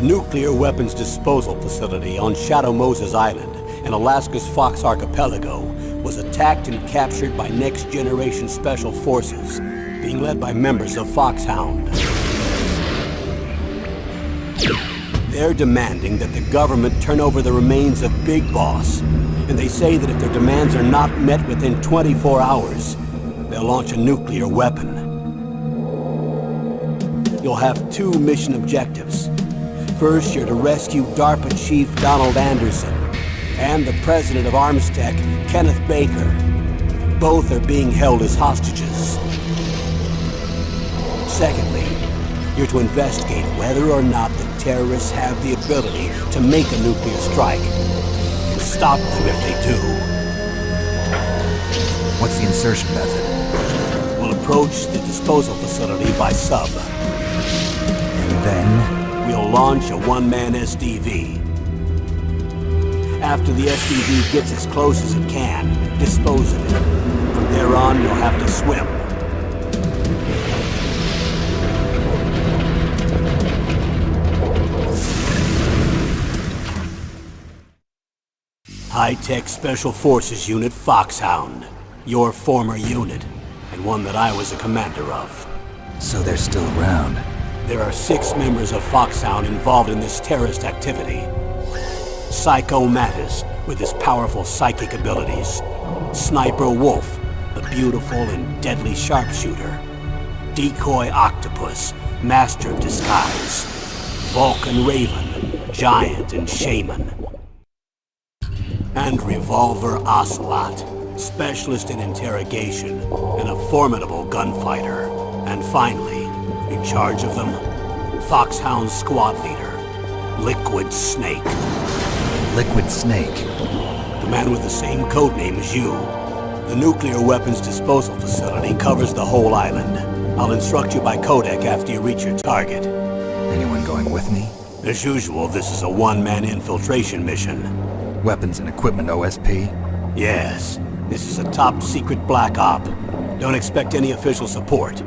nuclear weapons disposal facility on Shadow Moses Island in Alaska's Fox Archipelago was attacked and captured by Next Generation Special Forces, being led by members of Foxhound. They're demanding that the government turn over the remains of Big Boss, and they say that if their demands are not met within 24 hours, they'll launch a nuclear weapon. You'll have two mission objectives. First, you're to rescue DARPA Chief Donald Anderson and the president of Armstech, Kenneth Baker. Both are being held as hostages. Secondly, you're to investigate whether or not the terrorists have the ability to make a nuclear strike and stop them if they do. What's the insertion method? We'll approach the disposal facility by sub. And then? We'll launch a one-man SDV. After the SDV gets as close as it can, dispose of it. From there on, you'll have to swim. High-tech Special Forces Unit Foxhound. Your former unit, and one that I was a commander of. So they're still around. There are 6 members of Foxhound involved in this terrorist activity. Psycho Mattis, with his powerful psychic abilities. Sniper Wolf, the beautiful and deadly sharpshooter. Decoy Octopus, master of disguise. Vulcan Raven, giant and shaman. And Revolver Ocelot, specialist in interrogation and a formidable gunfighter. And finally, in charge of them, Foxhound's squad leader, Liquid Snake. Liquid Snake. The man with the same codename as you. The nuclear weapons disposal facility covers the whole island. I'll instruct you by codec after you reach your target. Anyone going with me? As usual, this is a one-man infiltration mission. Weapons and equipment OSP? Yes, this is a top-secret black op. Don't expect any official support.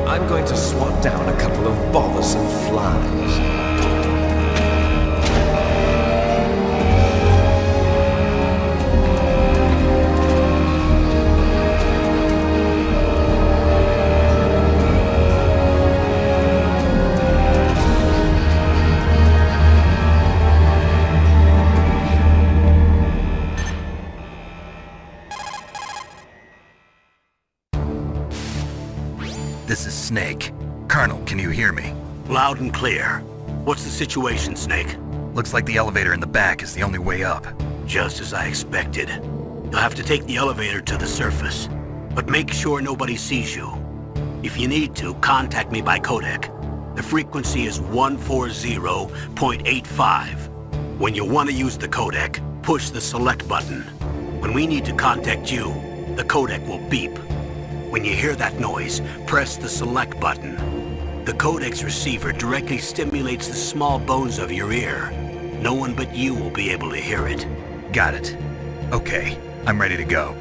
I'm going to swat down a couple of bothersome flies. This is Snake. Colonel, can you hear me? Loud and clear. What's the situation, Snake? Looks like the elevator in the back is the only way up. Just as I expected. You'll have to take the elevator to the surface. but make sure nobody sees you. If you need to, contact me by codec. The frequency is 140.85. When you want to use the codec, push the select button. When we need to contact you, the codec will beep. When you hear that noise, press the select button. The codec's receiver directly stimulates the small bones of your ear. No one but you will be able to hear it. Got it. Okay, I'm ready to go.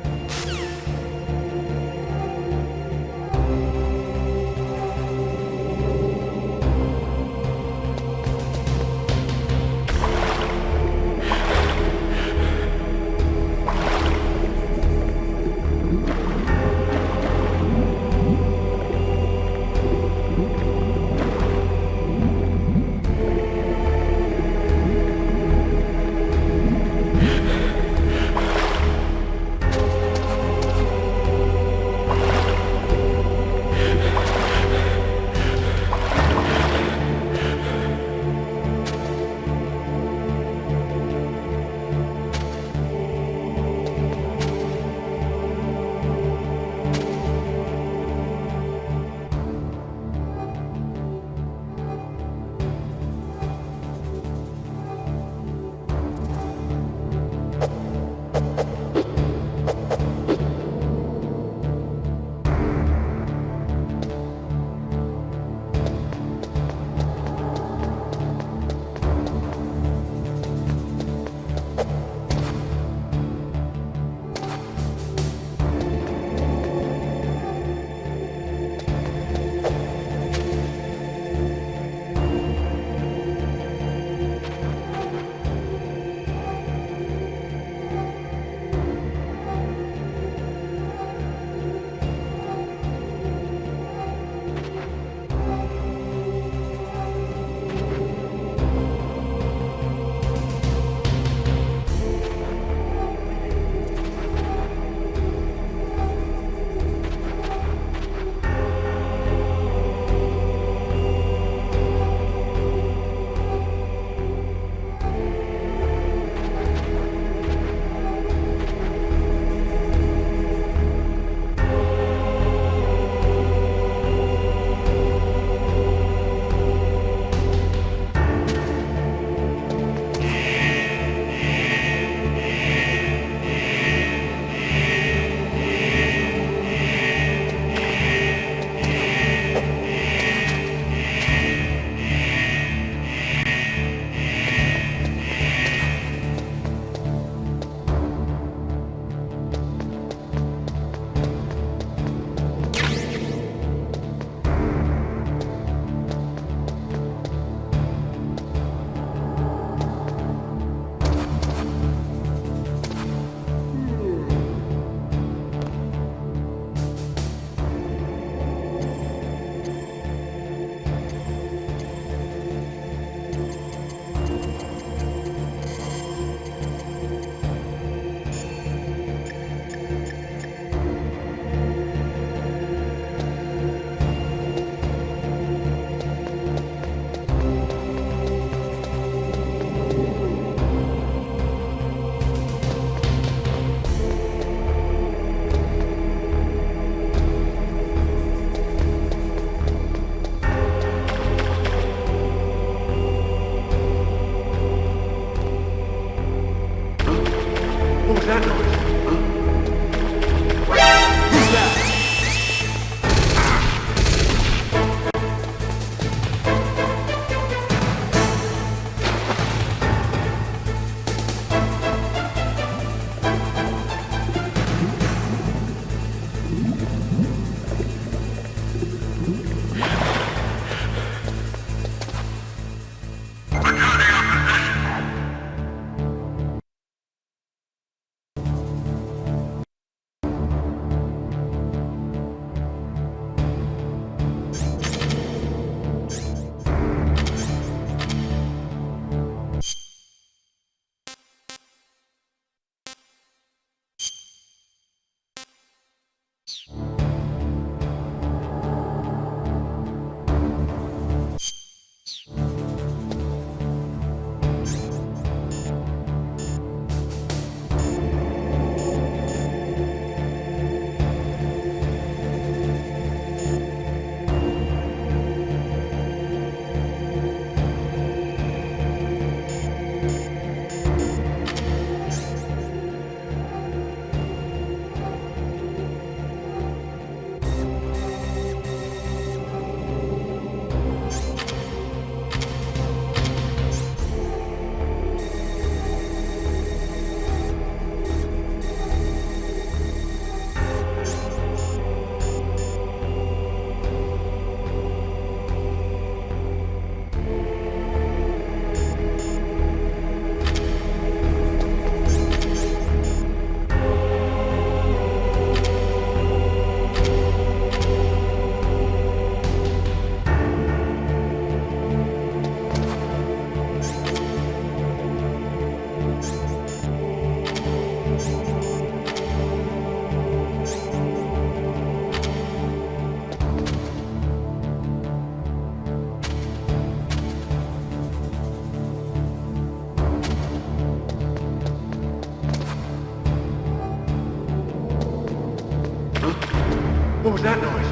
What was that noise?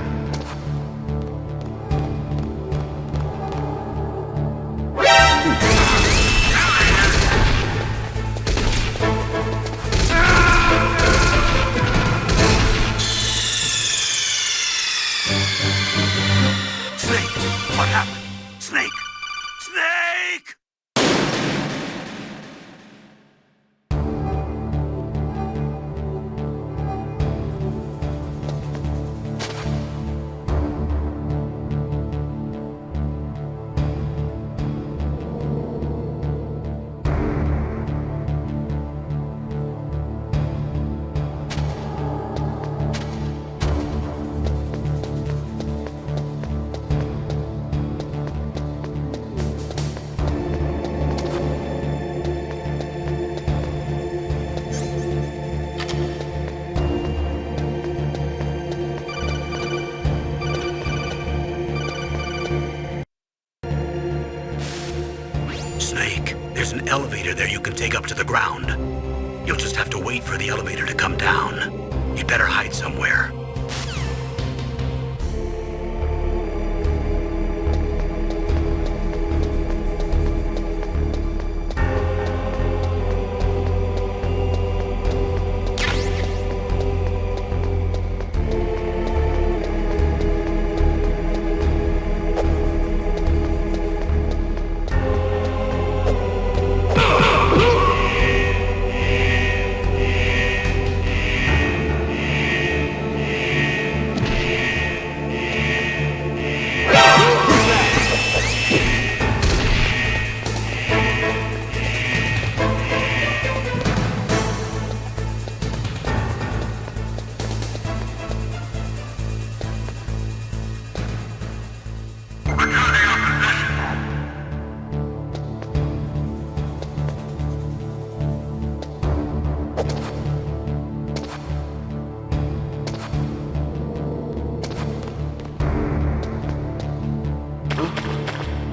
Snake! What happened? Snake! Snake! Snake, there's an elevator there you can take up to the ground. You'll just have to wait for the elevator to come down. You'd better hide somewhere.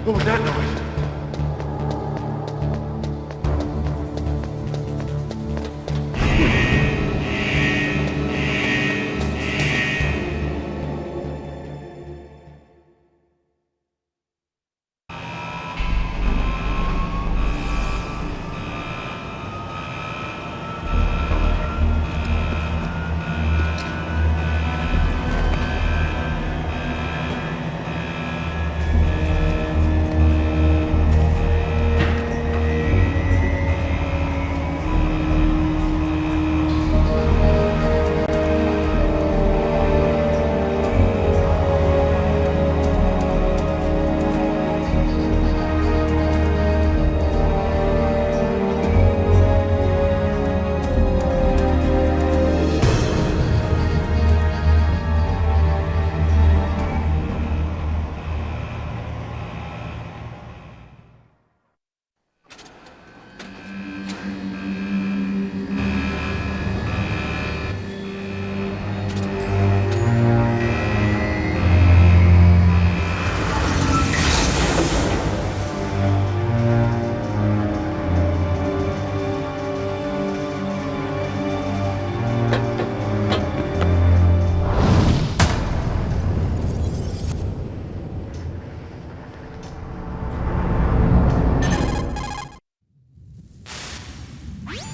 What was that noise?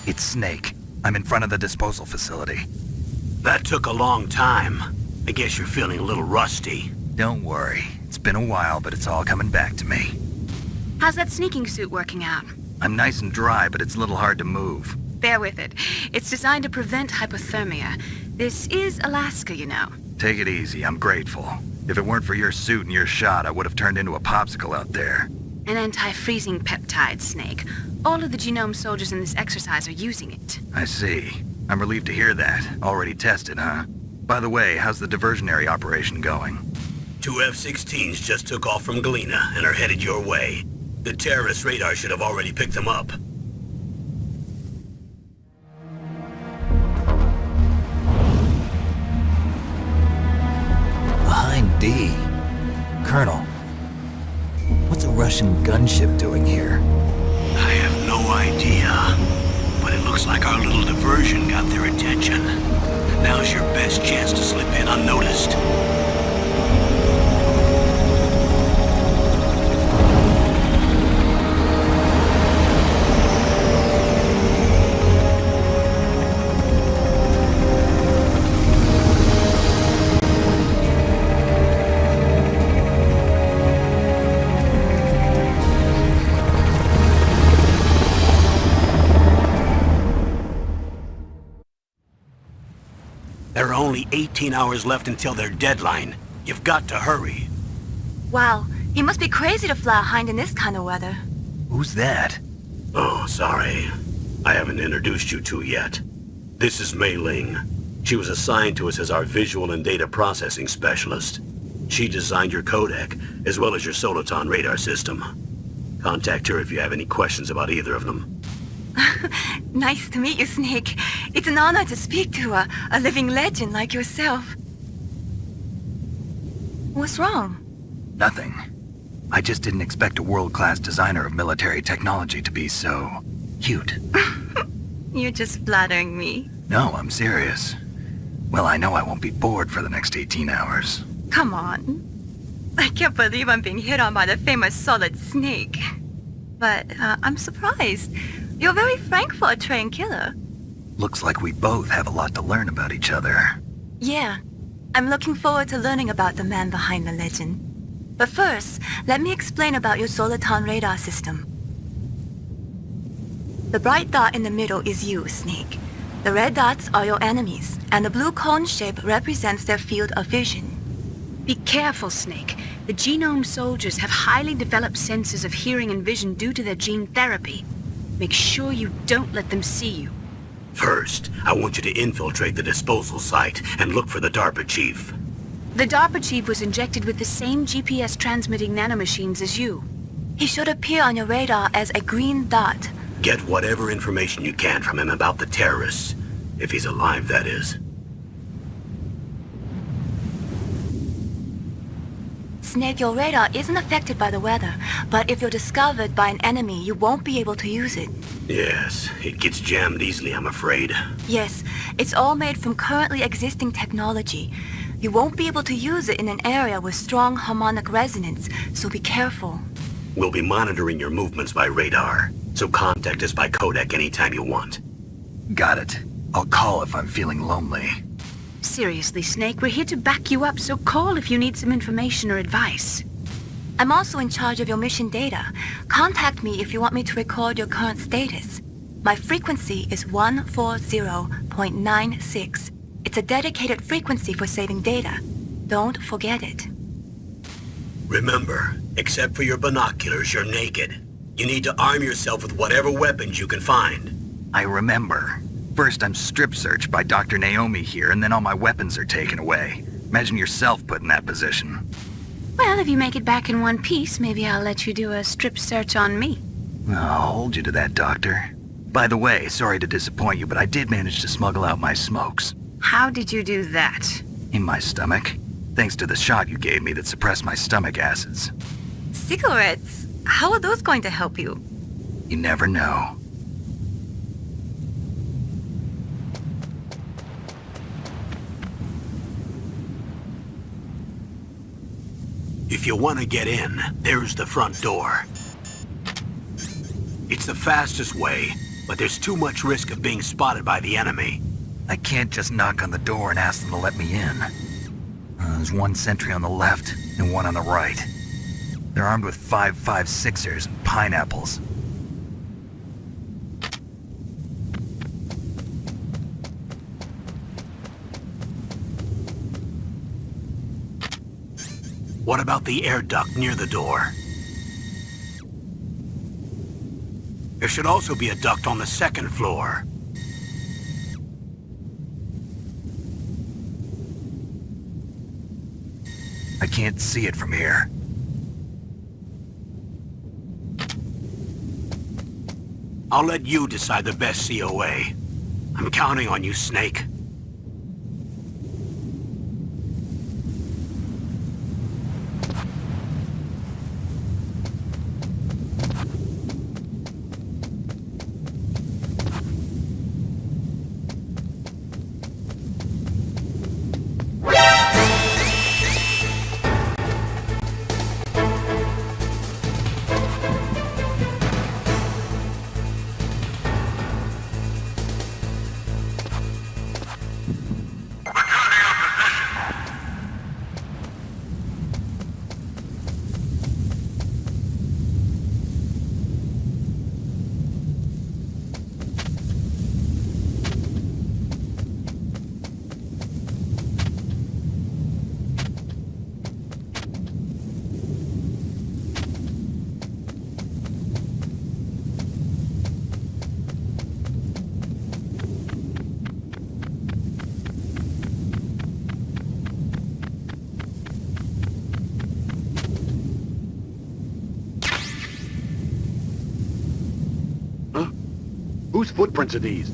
It's Snake. I'm in front of the disposal facility. That took a long time. I guess you're feeling a little rusty. Don't worry. It's been a while, but it's all coming back to me. How's that sneaking suit working out? I'm nice and dry, but it's a little hard to move. Bear with it. It's designed to prevent hypothermia. This is Alaska, you know. Take it easy. I'm grateful. If it weren't for your suit and your shot, I would have turned into a popsicle out there. An anti-freezing peptide, Snake. All of the genome soldiers in this exercise are using it. I see. I'm relieved to hear that. Already tested, huh? By the way, how's the diversionary operation going? 2 F-16s just took off from Galena and are headed your way. The terrorist radar should have already picked them up. Behind D. Colonel, what's a Russian gunship doing here? I have no idea, but it looks like our little diversion got their attention. Now's your best chance to slip in unnoticed. There are only 18 hours left until their deadline. You've got to hurry. Wow, you must be crazy to fly a hind in this kind of weather. Who's that? Oh, sorry. I haven't introduced you two yet. This is Mei Ling. She was assigned to us as our visual and data processing specialist. She designed your codec, as well as your Soliton radar system. Contact her if you have any questions about either of them. Nice to meet you, Snake. It's an honor to speak to a living legend like yourself. What's wrong? Nothing. I just didn't expect a world-class designer of military technology to be so... cute. You're just flattering me. No, I'm serious. Well, I know I won't be bored for the next 18 hours. Come on. I can't believe I'm being hit on by the famous Solid Snake. But I'm surprised. You're very frank for a trained killer. Looks like we both have a lot to learn about each other. Yeah. I'm looking forward to learning about the man behind the legend. But first, let me explain about your Soliton radar system. The bright dot in the middle is you, Snake. The red dots are your enemies, and the blue cone shape represents their field of vision. Be careful, Snake. The genome soldiers have highly developed senses of hearing and vision due to their gene therapy. Make sure you don't let them see you. First, I want you to infiltrate the disposal site and look for the DARPA chief. The DARPA chief was injected with the same GPS transmitting nanomachines as you. He should appear on your radar as a green dot. Get whatever information you can from him about the terrorists. If he's alive, that is. Snake, your radar isn't affected by the weather, but if you're discovered by an enemy, you won't be able to use it. Yes, it gets jammed easily, I'm afraid. Yes, it's all made from currently existing technology. You won't be able to use it in an area with strong harmonic resonance, so be careful. We'll be monitoring your movements by radar, so contact us by codec anytime you want. Got it. I'll call if I'm feeling lonely. Seriously, Snake, we're here to back you up, so call if you need some information or advice. I'm also in charge of your mission data. Contact me if you want me to record your current status. My frequency is 140.96. It's a dedicated frequency for saving data. Don't forget it. Remember, except for your binoculars, you're naked. You need to arm yourself with whatever weapons you can find. I remember. First I'm strip searched by Dr. Naomi here, and then all my weapons are taken away. Imagine yourself put in that position. Well, if you make it back in one piece, maybe I'll let you do a strip search on me. I'll hold you to that, Doctor. By the way, sorry to disappoint you, but I did manage to smuggle out my smokes. How did you do that? In my stomach. Thanks to the shot you gave me that suppressed my stomach acids. Cigarettes? How are those going to help you? You never know. If you want to get in, there's the front door. It's the fastest way, but there's too much risk of being spotted by the enemy. I can't just knock on the door and ask them to let me in. There's one sentry on the left and one on the right. They're armed with 5.56ers and pineapples. What about the air duct near the door? There should also be a duct on the second floor. I can't see it from here. I'll let you decide the best COA. I'm counting on you, Snake. Whose footprints are these?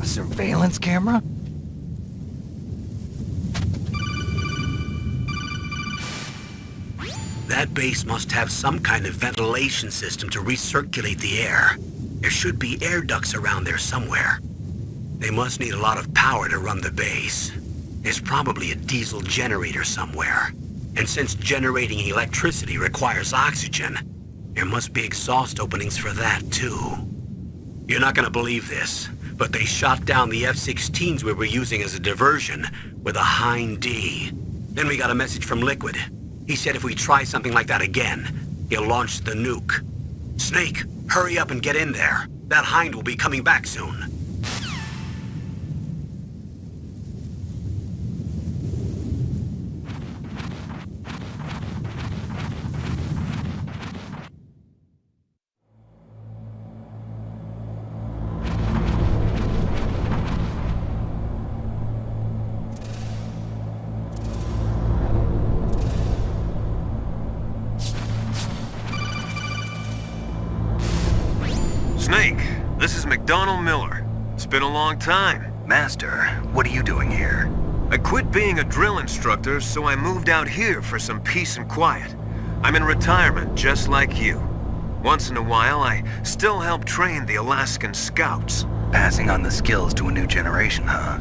A surveillance camera? That base must have some kind of ventilation system to recirculate the air. There should be air ducts around there somewhere. They must need a lot of power to run the base. There's probably a diesel generator somewhere. And since generating electricity requires oxygen, there must be exhaust openings for that too. You're not gonna believe this, but they shot down the F-16s we were using as a diversion with a Hind D. Then we got a message from Liquid. He said if we try something like that again, he'll launch the nuke. Snake, hurry up and get in there. That Hind will be coming back soon. Snake, this is McDonald Miller. It's been a long time. Master, what are you doing here? I quit being a drill instructor, so I moved out here for some peace and quiet. I'm in retirement, just like you. Once in a while, I still help train the Alaskan Scouts. Passing on the skills to a new generation, huh?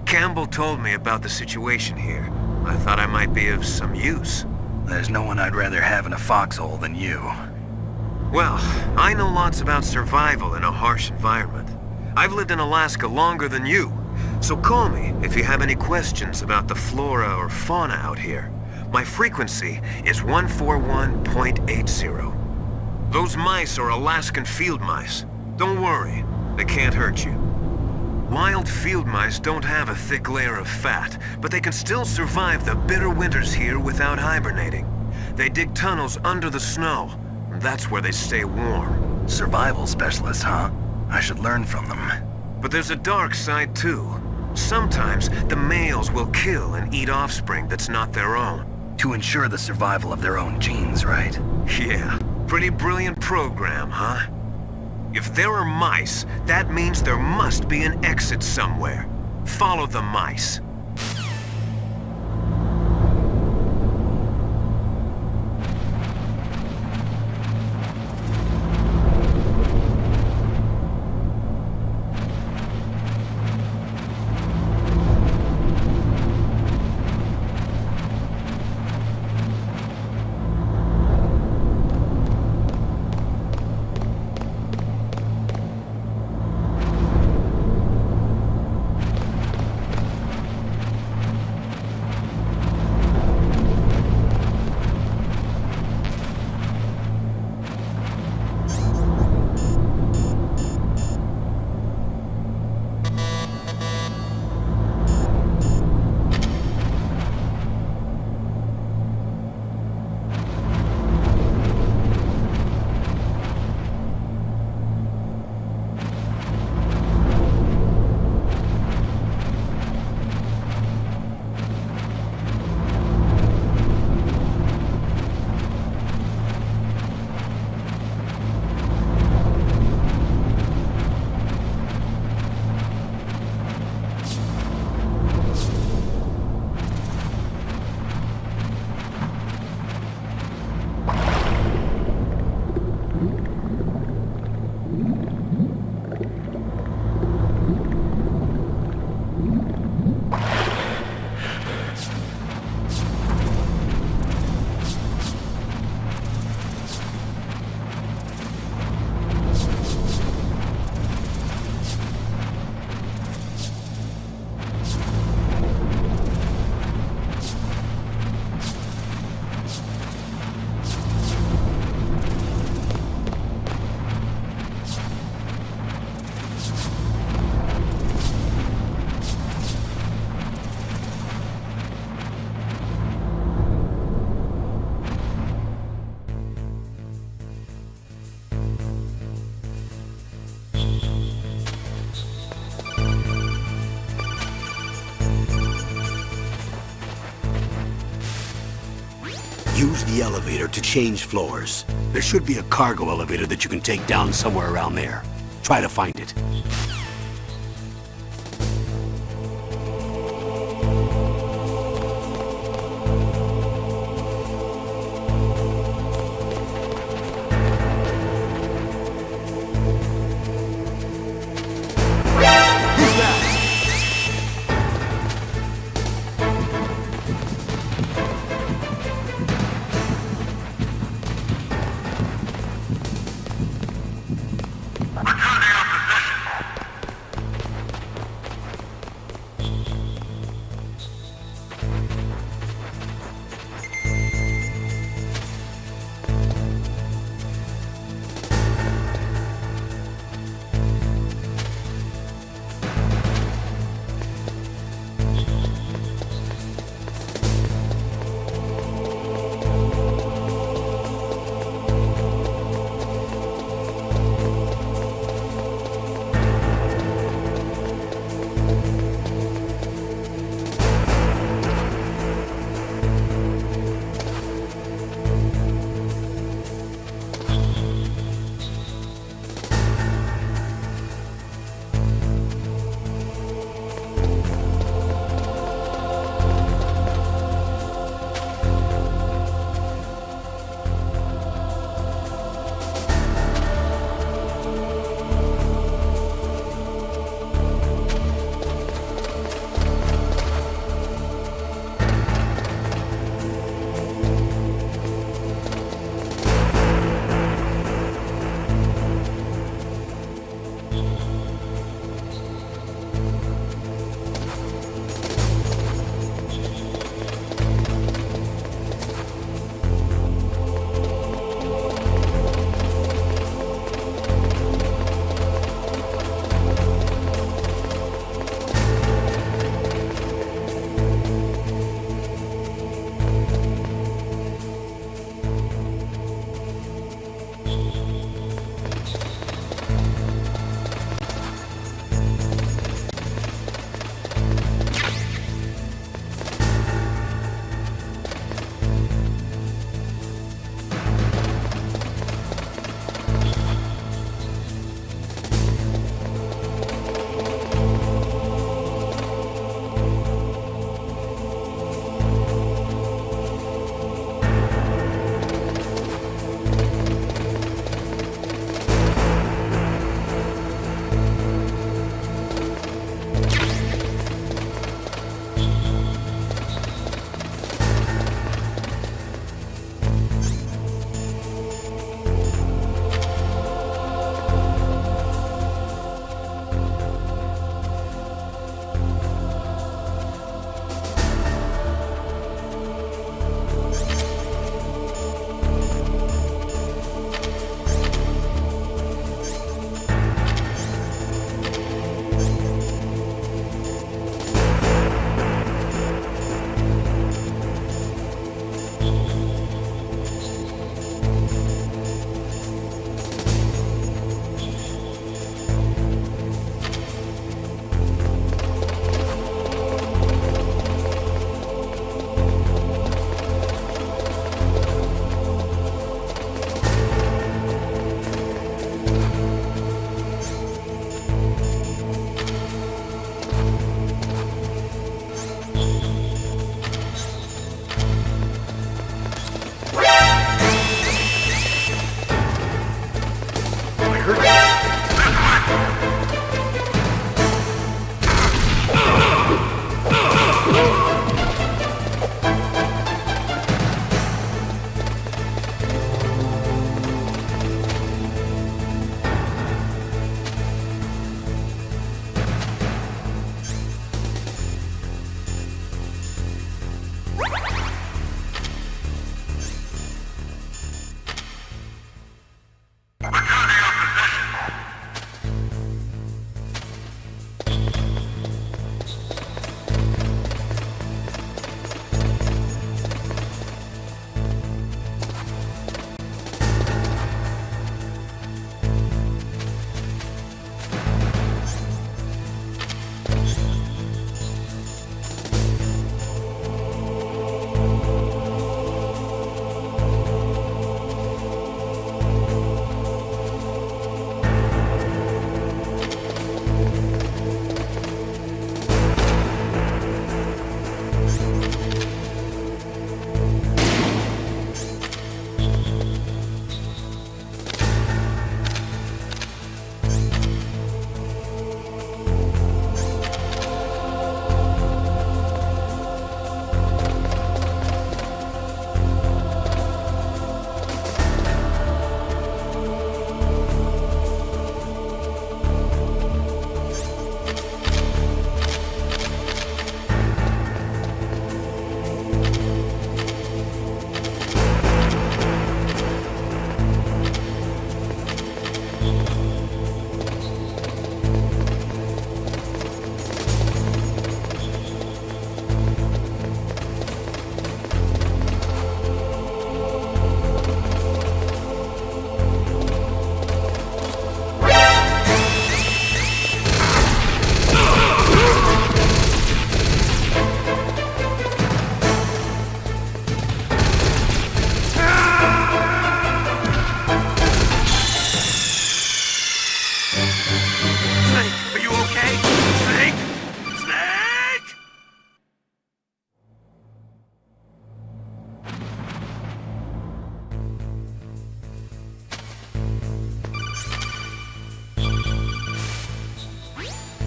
Campbell told me about the situation here. I thought I might be of some use. There's no one I'd rather have in a foxhole than you. Well, I know lots about survival in a harsh environment. I've lived in Alaska longer than you, so call me if you have any questions about the flora or fauna out here. My frequency is 141.80. Those mice are Alaskan field mice. Don't worry, they can't hurt you. Wild field mice don't have a thick layer of fat, but they can still survive the bitter winters here without hibernating. They dig tunnels under the snow. That's where they stay warm. Survival specialists, huh? I should learn from them. But there's a dark side too. Sometimes the males will kill and eat offspring that's not their own. To ensure the survival of their own genes, right? Yeah, pretty brilliant program, huh? If there are mice, that means there must be an exit somewhere. Follow the mice. use the elevator to change floors. There should be a cargo elevator that you can take down somewhere around there. Try to find it.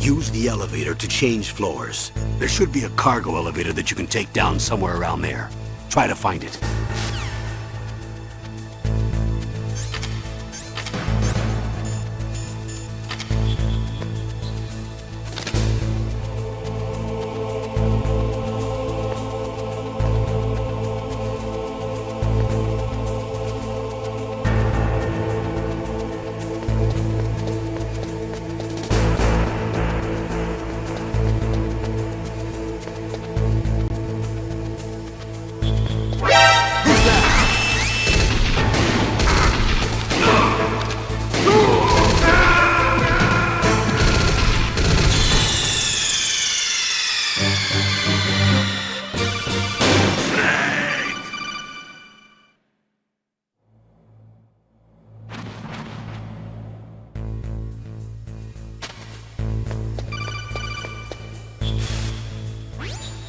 Use the elevator to change floors. There should be a cargo elevator that you can take down somewhere around there. Try to find it.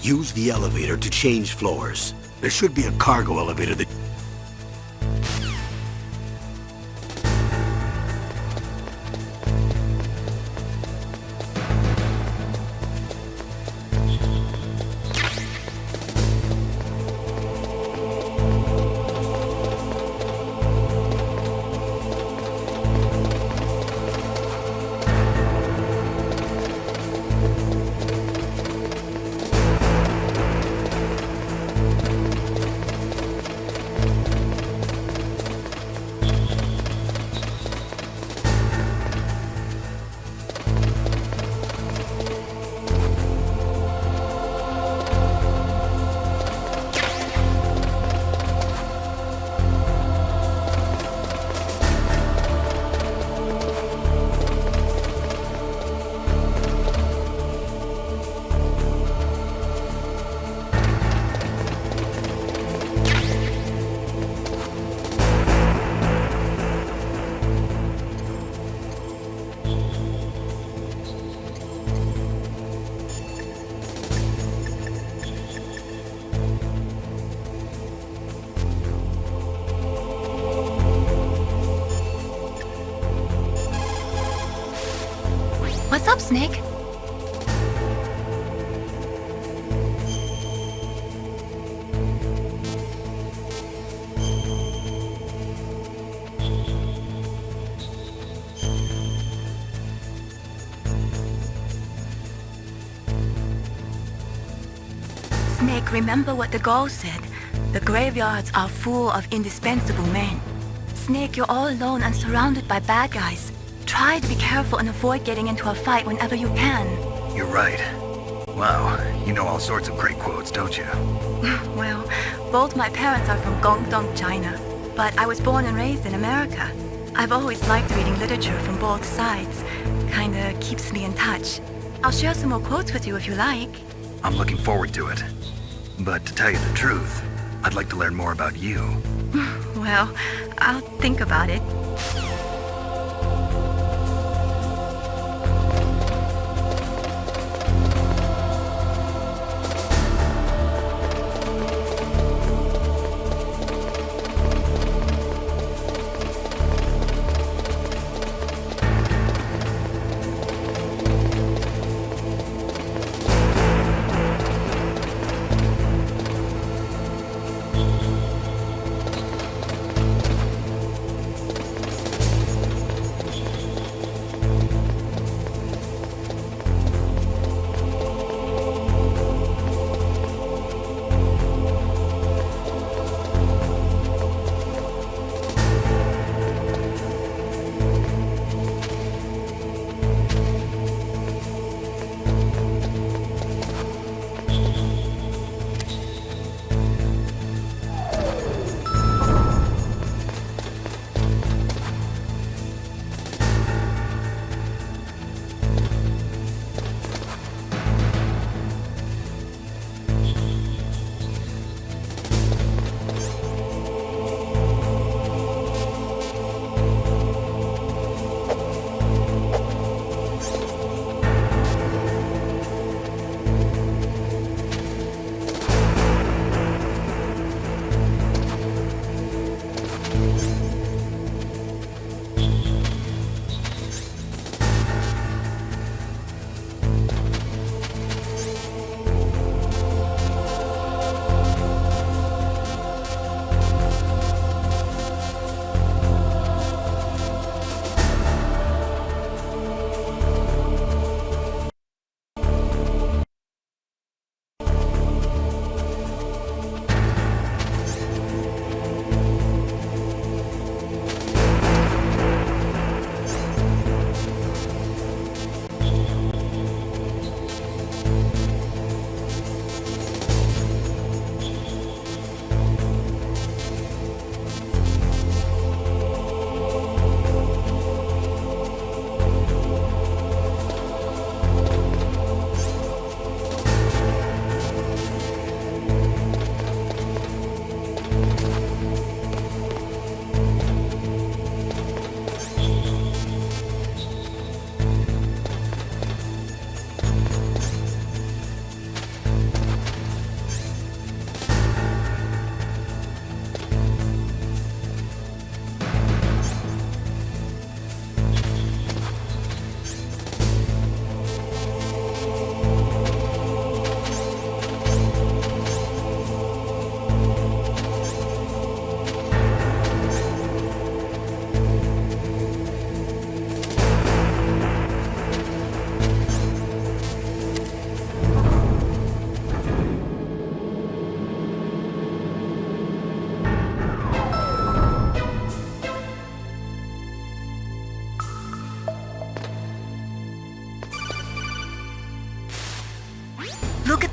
Use the elevator to change floors. There should be a cargo elevator that... What's up, Snake? Snake, remember what the girl said. The graveyards are full of indispensable men. Snake, you're all alone and surrounded by bad guys. Try to be careful and avoid getting into a fight whenever you can. You're right. Wow, you know all sorts of great quotes, don't you? Well, both my parents are from Guangdong, China, but I was born and raised in America. I've always liked reading literature from both sides. Kinda keeps me in touch. I'll share some more quotes with you if you like. I'm looking forward to it. But to tell you the truth, I'd like to learn more about you. Well, I'll think about it.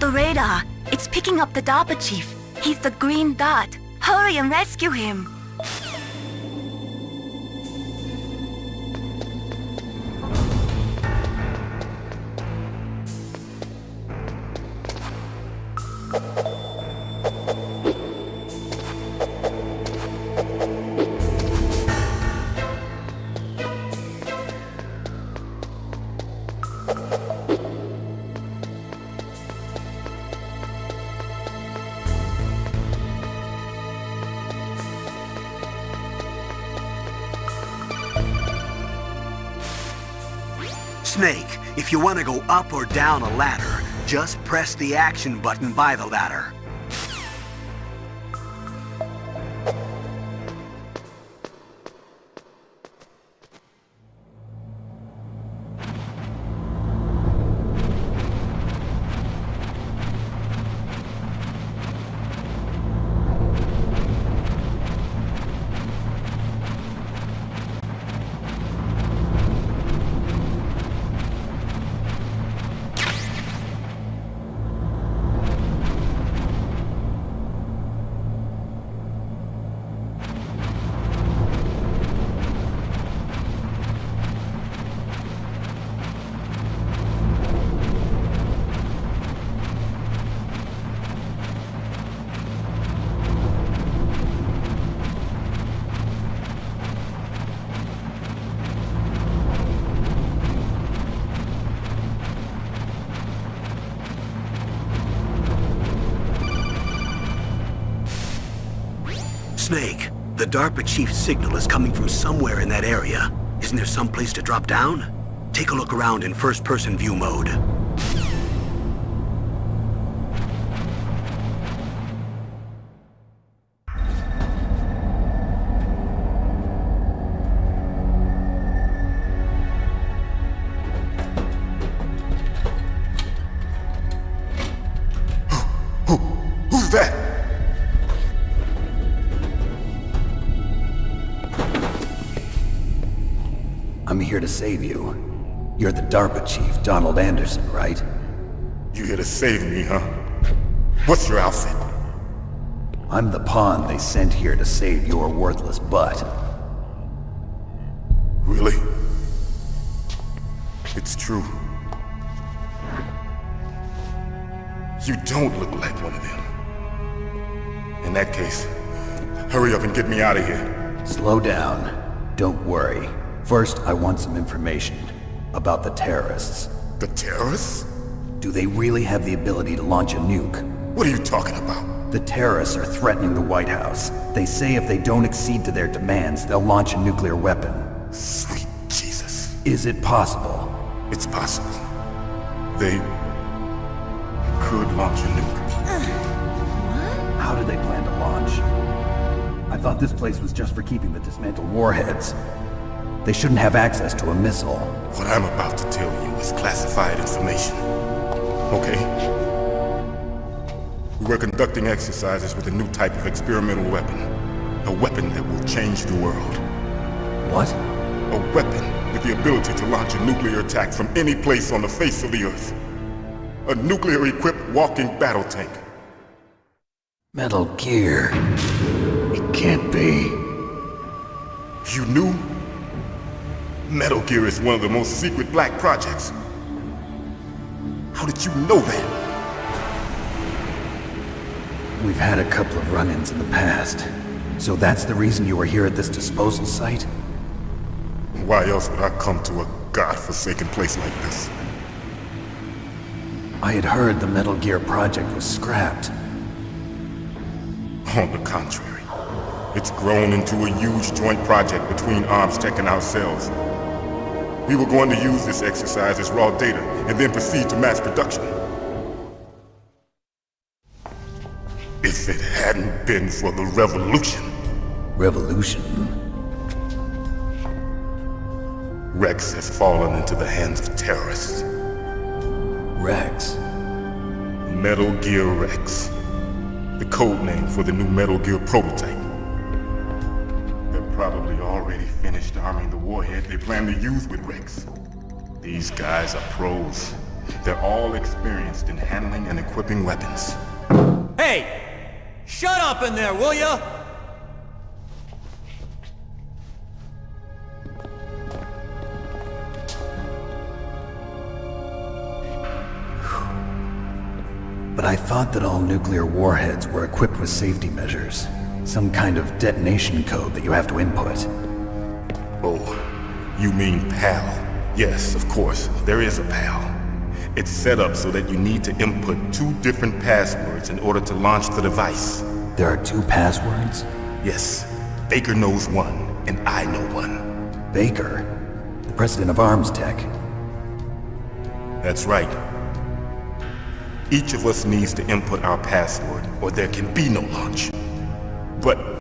the radar. It's picking up the DARPA chief. He's the green dot. Hurry and rescue him. Snake, if you want to go up or down a ladder, just press the action button by the ladder. Snake, the DARPA chief's signal is coming from somewhere in that area. Isn't there some place to drop down? Take a look around in first-person view mode. Who's that? I'm here to save you. You're the DARPA chief, Donald Anderson, right? You here to save me, huh? What's your outfit? I'm the pawn they sent here to save your worthless butt. Really? It's true. You don't look like one of them. In that case, hurry up and get me out of here. Slow down. Don't worry. First, I want some information about the terrorists. The terrorists? Do they really have the ability to launch a nuke? What are you talking about? The terrorists are threatening the White House. They say if they don't accede to their demands, they'll launch a nuclear weapon. Sweet Jesus. Is it possible? It's possible. They could launch a nuke. How do they plan to launch? I thought this place was just for keeping the dismantled warheads. They shouldn't have access to a missile. What I'm about to tell you is classified information. Okay? We're conducting exercises with a new type of experimental weapon. A weapon that will change the world. What? A weapon with the ability to launch a nuclear attack from any place on the face of the Earth. A nuclear-equipped walking battle tank. Metal Gear. It can't be. You knew? Metal Gear is one of the most secret black projects. How did you know that? We've had a couple of run-ins in the past. So that's the reason you were here at this disposal site? Why else would I come to a godforsaken place like this? I had heard the Metal Gear project was scrapped. On the contrary, it's grown into a huge joint project between ArmsTech and ourselves. We were going to use this exercise as raw data and then proceed to mass production. If it hadn't been for the revolution. Revolution? Rex has fallen into the hands of terrorists. Rex? Metal Gear Rex. The code name for the new Metal Gear prototype. They're probably already finished arming the warhead they plan to use with Rex. These guys are pros, They're all experienced in handling and equipping weapons. Hey! Shut up in there, will ya? But I thought that all nuclear warheads were equipped with safety measures. Some kind of detonation code that you have to input. Oh, you mean PAL? Yes, of course, there is a PAL. It's set up so that you need to input 2 different passwords in order to launch the device. There are 2 passwords? Yes, Baker knows one, and I know one. Baker? The president of Arms Tech? That's right. Each of us needs to input our password, or there can be no launch. But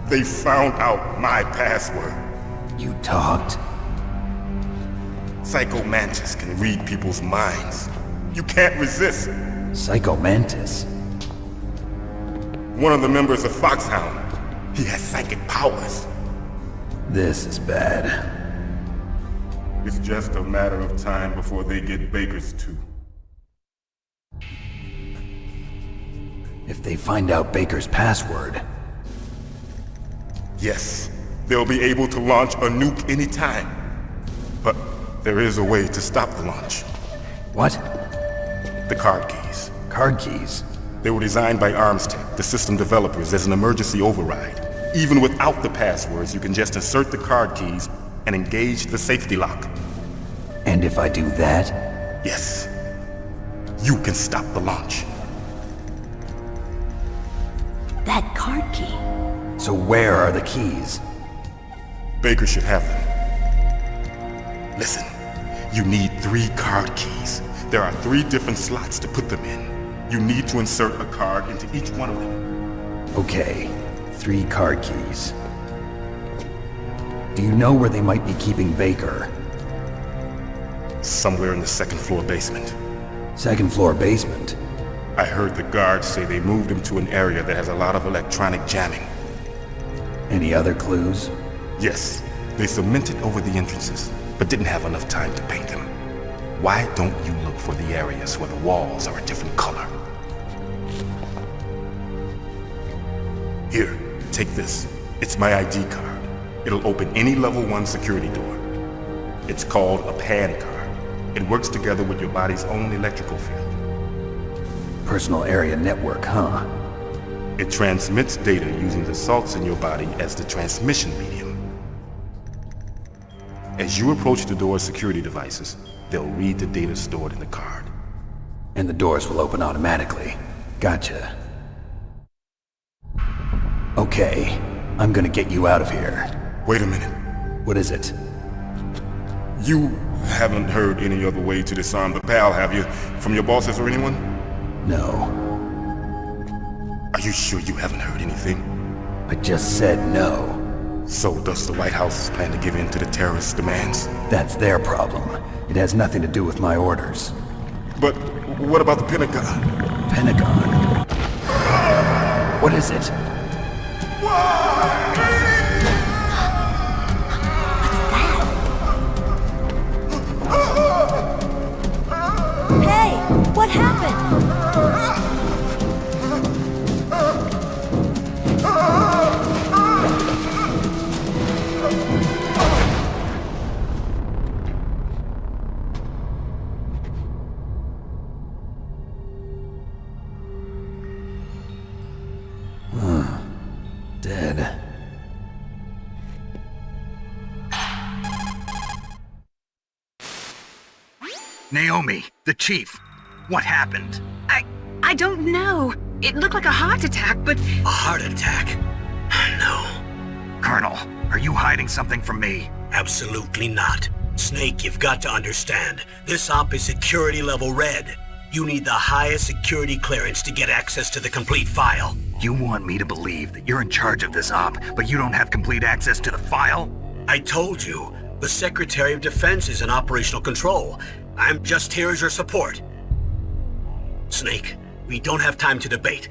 they found out my password. You talked? Psycho Mantis can read people's minds. You can't resist. Psycho Mantis? One of the members of Foxhound. He has psychic powers. This is bad. It's just a matter of time before they get Baker's too. If they find out Baker's password... Yes, they'll be able to launch a nuke anytime. But there is a way to stop the launch. What? The card keys. Card keys? They were designed by ArmsTech, the system developers, as an emergency override. Even without the passwords, you can just insert the card keys and engage the safety lock. And if I do that? Yes. You can stop the launch. That card key. So where are the keys? Baker should have them. Listen, you need 3 card keys. There are 3 different slots to put them in. You need to insert a card into each one of them. Okay, 3 card keys. Do you know where they might be keeping Baker? Somewhere in the 2nd floor basement. 2nd floor basement? I heard the guards say they moved him to an area that has a lot of electronic jamming. Any other clues? Yes, they cemented over the entrances, but didn't have enough time to paint them. Why don't you look for the areas where the walls are a different color? Here, take this. It's my ID card. It'll open any level 1 security door. It's called a PAN card. It works together with your body's own electrical field. Personal area network, huh? It transmits data using the salts in your body as the transmission medium. As you approach the door's security devices, they'll read the data stored in the card. And the doors will open automatically. Gotcha. Okay, I'm gonna get you out of here. Wait a minute. What is it? You haven't heard any other way to disarm the PAL, have you? From your bosses or anyone? No. Are you sure you haven't heard anything? I just said no. So does the White House plan to give in to the terrorists' demands? That's their problem. It has nothing to do with my orders. But what about the Pentagon? Pentagon? What is it? Hey, what happened? Dead. Naomi, the chief. What happened? I don't know. It looked like a heart attack, but... A heart attack? No, Colonel, are you hiding something from me? absolutely not. Snake, you've got to understand. This op is security level red. You need the highest security clearance to get access to the complete file. You want me to believe that you're in charge of this op, but you don't have complete access to the file? I told you, the Secretary of Defense is in operational control. I'm just here as your support. Snake, we don't have time to debate.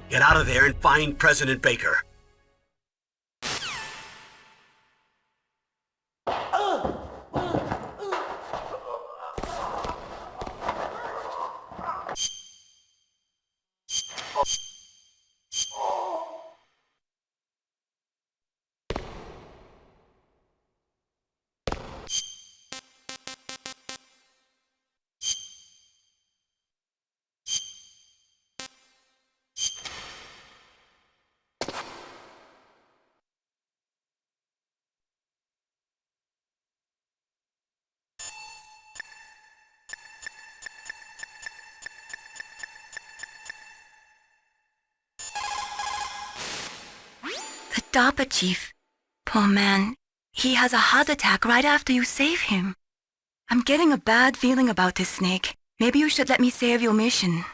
Get out of there and find President Baker. stop it, Chief. Poor man. He has a heart attack right after you save him. I'm getting a bad feeling about this, Snake. Maybe you should let me save your mission.